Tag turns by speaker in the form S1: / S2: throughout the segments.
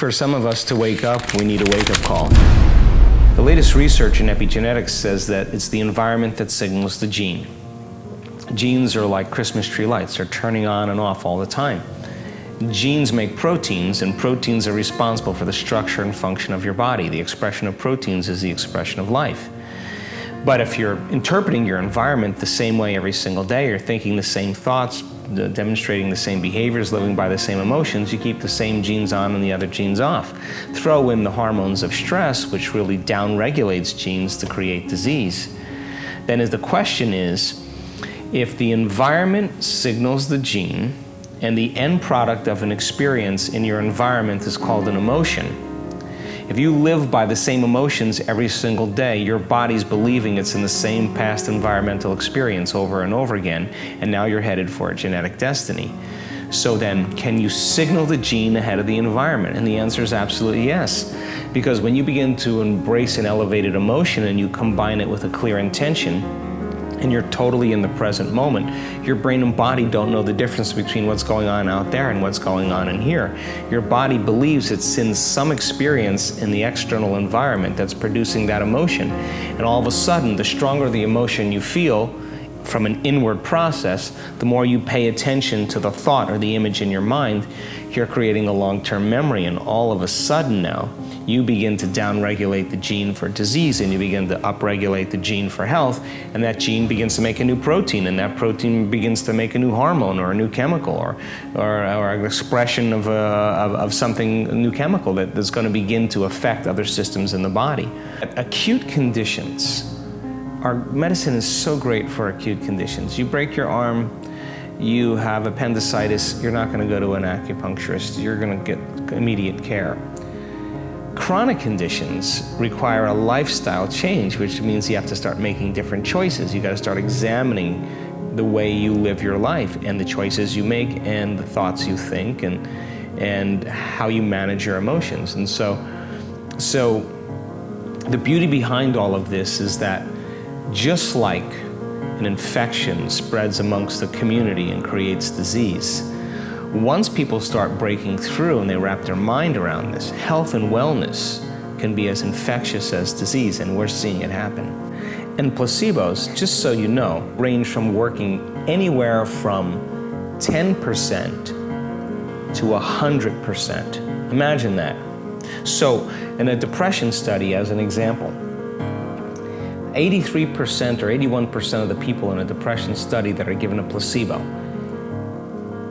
S1: For some of us to wake up, we need a wake-up call. The latest research in epigenetics says that it's the environment that signals the gene. Genes are like Christmas tree lights. They're turning on and off all the time. Genes make proteins, and proteins are responsible for the structure and function of your body. The expression of proteins is the expression of life. But if you're interpreting your environment the same way every single day, you're thinking the same thoughts, demonstrating the same behaviors, living by the same emotions, you keep the same genes on and the other genes off. Throw in the hormones of stress, which really downregulates genes to create disease. Then the question is, if the environment signals the gene and the end product of an experience in your environment is called an emotion, if you live by the same emotions every single day, your body's believing it's in the same past environmental experience over and over again, and now you're headed for a genetic destiny. So then, can you signal the gene ahead of the environment? And the answer is absolutely yes. Because when you begin to embrace an elevated emotion and you combine it with a clear intention, and you're totally in the present moment, your brain and body don't know the difference between what's going on out there and what's going on in here. Your body believes it's in some experience in the external environment that's producing that emotion. And all of a sudden, the stronger the emotion you feel from an inward process, the more you pay attention to the thought or the image in your mind, you're creating a long-term memory. And all of a sudden now, you begin to downregulate the gene for disease and you begin to upregulate the gene for health, and that gene begins to make a new protein, and that protein begins to make a new hormone or a new chemical or an expression of something, a new chemical that's going to begin to affect other systems in the body. Acute conditions, our medicine is so great for acute conditions. You break your arm, you have appendicitis, you're not going to go to an acupuncturist, you're going to get immediate care. Chronic conditions require a lifestyle change, which means you have to start making different choices. You got to start examining the way you live your life and the choices you make and the thoughts you think and how you manage your emotions. And so the beauty behind all of this is that just like an infection spreads amongst the community and creates disease, once people start breaking through and they wrap their mind around this, health and wellness can be as infectious as disease, and we're seeing it happen. And placebos, just so you know, range from working anywhere from 10% to 100%. Imagine that. So in a depression study, as an example, 83% or 81% of the people in a depression study that are given a placebo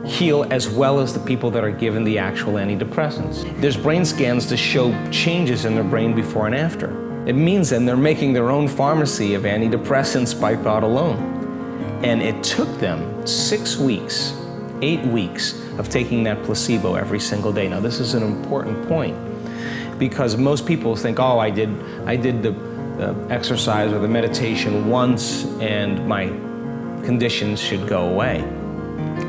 S1: heal as well as the people that are given the actual antidepressants. There's brain scans to show changes in their brain before and after. It means then they're making their own pharmacy of antidepressants by thought alone. And it took them 6 weeks, 8 weeks of taking that placebo every single day. Now this is an important point because most people think, oh, I did the exercise or the meditation once and my conditions should go away.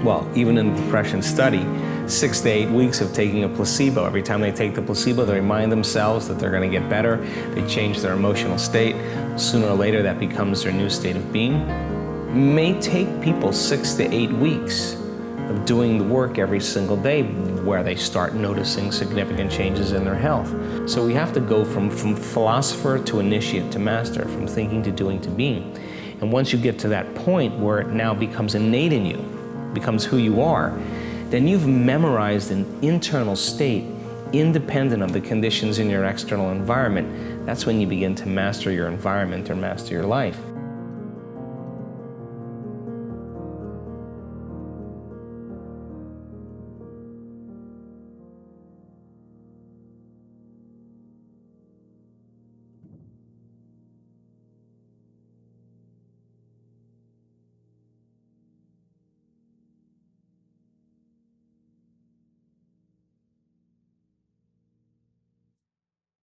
S1: Well, even in the depression study, 6 to 8 weeks of taking a placebo. Every time they take the placebo, they remind themselves that they're going to get better. They change their emotional state. Sooner or later, that becomes their new state of being. It may take people 6 to 8 weeks of doing the work every single day where they start noticing significant changes in their health. So we have to go from philosopher to initiate to master, from thinking to doing to being. And once you get to that point where it now becomes innate in you, becomes who you are, then you've memorized an internal state independent of the conditions in your external environment. That's when you begin to master your environment or master your life.